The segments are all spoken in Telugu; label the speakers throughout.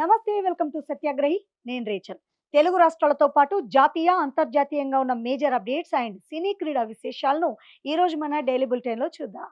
Speaker 1: నమస్తే, వెల్కమ్ టు సత్యాగ్రహి. నేను రేచల్. తెలుగు రాష్ట్రాలతో పాటు జాతీయ, అంతర్జాతీయంగా ఉన్న మేజర్ అప్డేట్స్ అండ్ సినీ క్రీడా విశేషాలను ఈ రోజు మన డైలీ బులెటిన్ లో చూద్దాం.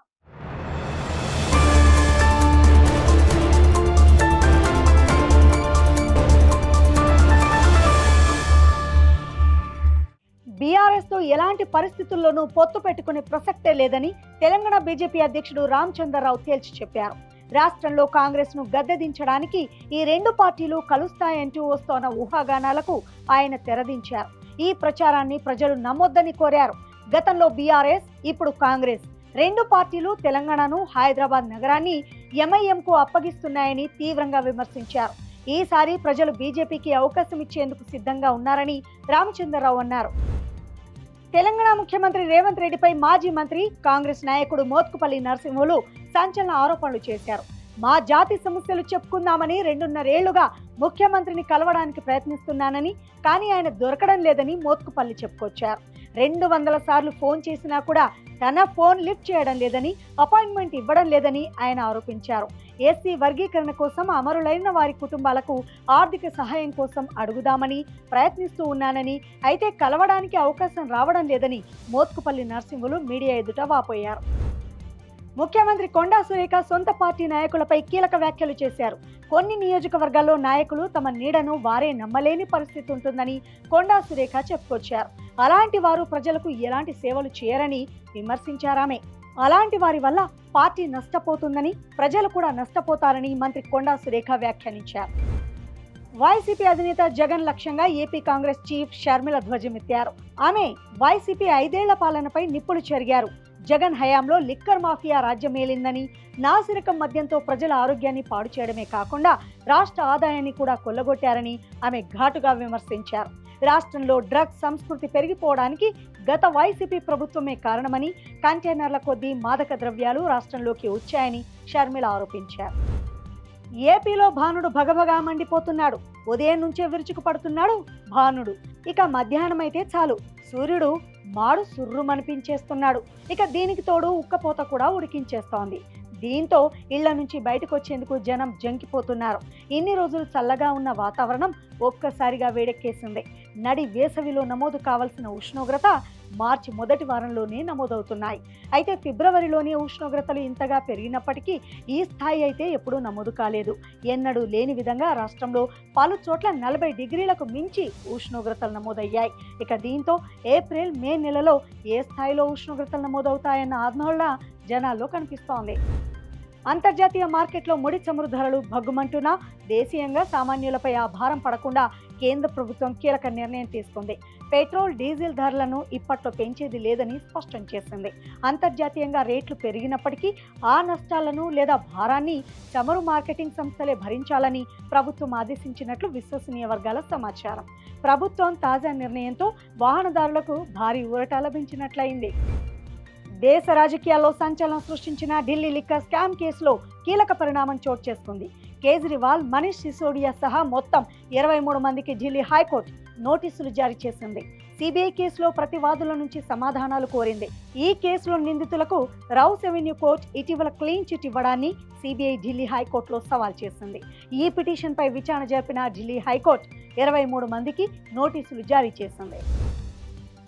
Speaker 1: బీఆర్ఎస్ తో ఎలాంటి పరిస్థితుల్లోనూ పొత్తు పెట్టుకునే ప్రసక్తే లేదని తెలంగాణ బీజేపీ అధ్యక్షుడు రామచంద్రరావు తేల్చి చెప్పారు. రాష్ట్రంలో కాంగ్రెస్ ను గద్దెదించడానికి ఈ రెండు పార్టీలు కలుస్తాయంటూ వస్తోన్న ఊహాగానాలకు ఆయన తెరదించారు. ఈ ప్రచారాన్ని ప్రజలు నమ్మొద్దని కోరారు. గతంలో బీఆర్ఎస్, ఇప్పుడు కాంగ్రెస్ రెండు పార్టీలు తెలంగాణను, హైదరాబాద్ నగరాన్ని ఎంఐఎంకు అప్పగిస్తున్నాయని తీవ్రంగా విమర్శించారు. ఈసారి ప్రజలు బీజేపీకి అవకాశం ఇచ్చేందుకు సిద్ధంగా ఉన్నారని రామచంద్రరావు అన్నారు. తెలంగాణ ముఖ్యమంత్రి రేవంత్ రెడ్డిపై మాజీ మంత్రి, కాంగ్రెస్ నాయకుడు మోత్కుపల్లి నరసింహులు సంచలన ఆరోపణలు చేశారు. మా జాతి సమస్యలు చెప్పుకుందామని 2.5 ఏళ్లుగా ముఖ్యమంత్రిని కలవడానికి ప్రయత్నిస్తున్నానని, కానీ ఆయన దొరకడం లేదని మోత్కుపల్లి చెప్పుకొచ్చారు. 200 సార్లు ఫోన్ చేసినా కూడా తన ఫోన్ లిఫ్ట్ చేయడం లేదని, అపాయింట్మెంట్ ఇవ్వడం లేదని ఆయన ఆరోపించారు. ఎస్సీ వర్గీకరణ కోసం అమరులైన వారి కుటుంబాలకు ఆర్థిక సహాయం కోసం అడుగుదామని ప్రయత్నిస్తూ ఉన్నానని, అయితే కలవడానికి అవకాశం రావడం లేదని మోత్కుపల్లి నరసింహులు మీడియా ఎదుట వాపోయారు. ముఖ్యమంత్రి కొండా సురేఖ సొంత పార్టీ నాయకులపై కీలక వ్యాఖ్యలు చేశారు. కొన్ని నియోజకవర్గాల్లో నాయకులు తమ నీడను వారే నమ్మలేని పరిస్థితి ఉంటుందని కొండా సురేఖ చెప్పుకొచ్చారు. అలాంటి వారు ప్రజలకు ఎలాంటి సేవలు చేయరని విమర్శించారామె. అలాంటి వారి వల్ల పార్టీ నష్టపోతుందని, ప్రజలు కూడా నష్టపోతారని మంత్రి కొండా సురేఖ వ్యాఖ్యానించారు. వైసీపీ అధినేత జగన్ లక్ష్యంగా ఏపీ కాంగ్రెస్ చీఫ్ షర్మిల ధ్వజమెత్తారు. ఆమె వైసీపీ 5 ఏళ్ల పాలనపై నిప్పులు చెరిగారు. జగన్ హయాంలో లిక్కర్ మాఫియా రాజ్యమేలిందని, నాసిరకం మద్యంతో ప్రజల ఆరోగ్యాన్ని పాడు చేయడమే కాకుండా రాష్ట్ర ఆదాయాన్ని కూడా కొల్లగొట్టారని ఆమె ఘాటుగా విమర్శించారు. రాష్ట్రంలో డ్రగ్స్ సంస్కృతి పెరిగిపోవడానికి గత వైసీపీ ప్రభుత్వమే కారణమని, కంటైనర్ల కొద్దీ మాదక ద్రవ్యాలు రాష్ట్రంలోకి వచ్చాయని షర్మిల ఆరోపించారు. ఏపీలో భానుడు భగభగా మండిపోతున్నాడు. ఉదయం నుంచే విరుచుకు పడుతున్నాడు భానుడు. ఇక మధ్యాహ్నం అయితే చాలు, సూర్యుడు మాడు సుర్రుమనిపించేస్తున్నాడు. ఇక దీనికి తోడు ఉక్కపోత కూడా ఉడికించేస్తోంది. దీంతో ఇళ్ల నుంచి బయటకు వచ్చేందుకు జనం జంకిపోతున్నారు. ఇన్ని రోజులు చల్లగా ఉన్న వాతావరణం ఒక్కసారిగా వేడెక్కేసింది. నడి వేసవిలో నమోదు కావాల్సిన ఉష్ణోగ్రత మార్చి మొదటి వారంలోనే నమోదవుతున్నాయి. అయితే ఫిబ్రవరిలోనే ఉష్ణోగ్రతలు ఇంతగా పెరిగినప్పటికీ ఈ స్థాయి అయితే ఎప్పుడూ నమోదు కాలేదు. ఎన్నడూ లేని విధంగా రాష్ట్రంలో పలు చోట్ల 40 డిగ్రీలకు మించి ఉష్ణోగ్రతలు నమోదయ్యాయి. ఇక దీంతో ఏప్రిల్, మే నెలలో ఏ స్థాయిలో ఉష్ణోగ్రతలు నమోదవుతాయన్న ఆందోళన జనాల్లో కనిపిస్తోంది. అంతర్జాతీయ మార్కెట్లో ముడి చమురు ధరలు భగ్గుమంటున్నా దేశీయంగా సామాన్యులపై ఆ భారం పడకుండా కేంద్ర ప్రభుత్వం కీలక నిర్ణయం తీసుకుంది. పెట్రోల్, డీజిల్ ధరలను ఇప్పట్లో పెంచేది లేదని స్పష్టం చేసింది. అంతర్జాతీయంగా రేట్లు పెరిగినప్పటికీ ఆ నష్టాలను లేదా భారాన్ని చమురు మార్కెటింగ్ సంస్థలే భరించాలని ప్రభుత్వం ఆదేశించినట్లు విశ్వసనీయ వర్గాల సమాచారం. ప్రభుత్వం తాజా నిర్ణయంతో వాహనదారులకు భారీ ఊరట లభించినట్లయింది. దేశ రాజకీయాల్లో సంచలనం సృష్టించిన ఢిల్లీ లిక్కర్ స్కామ్ కేసులో కీలక పరిణామం చోటు చేసుకుంది. కేజ్రీవాల్, మనీష్ సిసోడియా సహా మొత్తం 23 మందికి ఢిల్లీ హైకోర్టు నోటీసులు జారీ చేసింది. సిబిఐ కేసులో ప్రతివాదుల నుంచి సమాధానాలు కోరింది. ఈ కేసులో నిందితులకు రౌస్ ఎవెన్యూ కోర్టు ఇటీవల క్లీన్ చిట్ ఇవ్వడాన్ని సిబిఐ ఢిల్లీ హైకోర్టులో సవాల్ చేసింది. ఈ పిటిషన్పై విచారణ జరిపిన ఢిల్లీ హైకోర్టు 23 మందికి నోటీసులు జారీ చేసింది.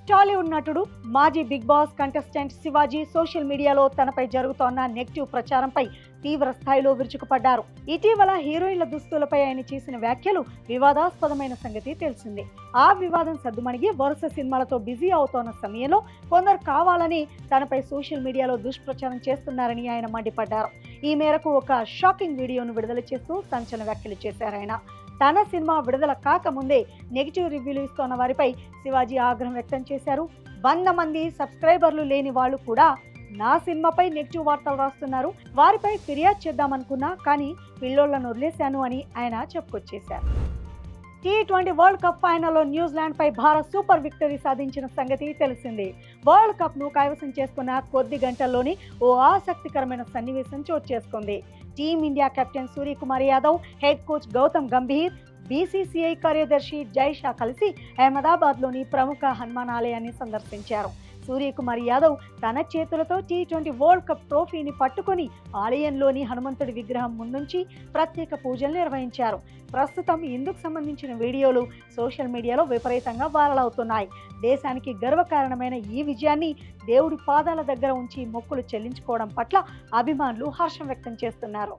Speaker 1: టాలీవుడ్ నటుడు, మాజీ Bigg Boss contestant Shivaji social మీడియాలో తనపై జరుగుతోన్న నెగిటివ్ ప్రచారంపై తీవ్ర స్థాయిలో విరుచుకుపడ్డారు. ఇటీవల హీరోయిన్ల దుస్తులపై ఆయన చేసిన వ్యాఖ్యలు వివాదాస్పదమైన సంగతి తెలిసిందే. ఆ వివాదం సద్దుమణిగి వరుస సినిమాలతో బిజీ అవుతోన్న సమయంలో కొందరు కావాలని తనపై సోషల్ మీడియాలో దుష్ప్రచారం చేస్తున్నారని ఆయన మండిపడ్డారు. ఈ మేరకు ఒక షాకింగ్ వీడియోను విడుదల చేస్తూ సంచలన వ్యాఖ్యలు చేశారు ఆయన. తన సినిమా విడుదల కాకముందే నెగిటివ్ రివ్యూలు ఇస్తున్న వారిపై శివాజీ ఆగ్రహం వ్యక్తం చేశారు. 100 మంది సబ్స్క్రైబర్లు లేని వాళ్ళు కూడా నా సినిమాపై నెగిటివ్ వార్తలు రాస్తున్నారు. వారిపై ఫిర్యాదు చేద్దామనుకున్నా, కానీ పిల్లోళ్లను వదిలేశాను అని ఆయన చెప్పుకొచ్చేశారు. T20 వరల్డ్ కప్ ఫైనల్లో న్యూజిలాండ్ పై భారత్ సూపర్ విక్టరీ సాధించిన సంగతి తెలిసిందే. వరల్డ్ కప్ ను కైవసం చేసుకున్న కొద్ది గంటల్లోనే ఓ ఆసక్తికరమైన సన్నివేశం చోటు చేసుకుంది. Team India captain Suryakumar Yadav, head coach Gautam Gambhir, BCCI కార్యదర్శి జై షా కలిసి అహ్మదాబాద్లోని ప్రముఖ హనుమాన్ ఆలయాన్ని సందర్శించారు. సూర్యకుమార్ యాదవ్ తన చేతులతో T20 వరల్డ్ కప్ ట్రోఫీని పట్టుకొని ఆలయంలోని హనుమంతుడి విగ్రహం ముందుంచి ప్రత్యేక పూజలు నిర్వహించారు. ప్రస్తుతం ఇందుకు సంబంధించిన వీడియోలు సోషల్ మీడియాలో విపరీతంగా వైరల్ అవుతున్నాయి. దేశానికి గర్వకారణమైన ఈ విజయాన్ని దేవుడి పాదాల దగ్గర ఉంచి మొక్కులు చెల్లించుకోవడం పట్ల అభిమానులు హర్షం వ్యక్తం చేస్తున్నారు.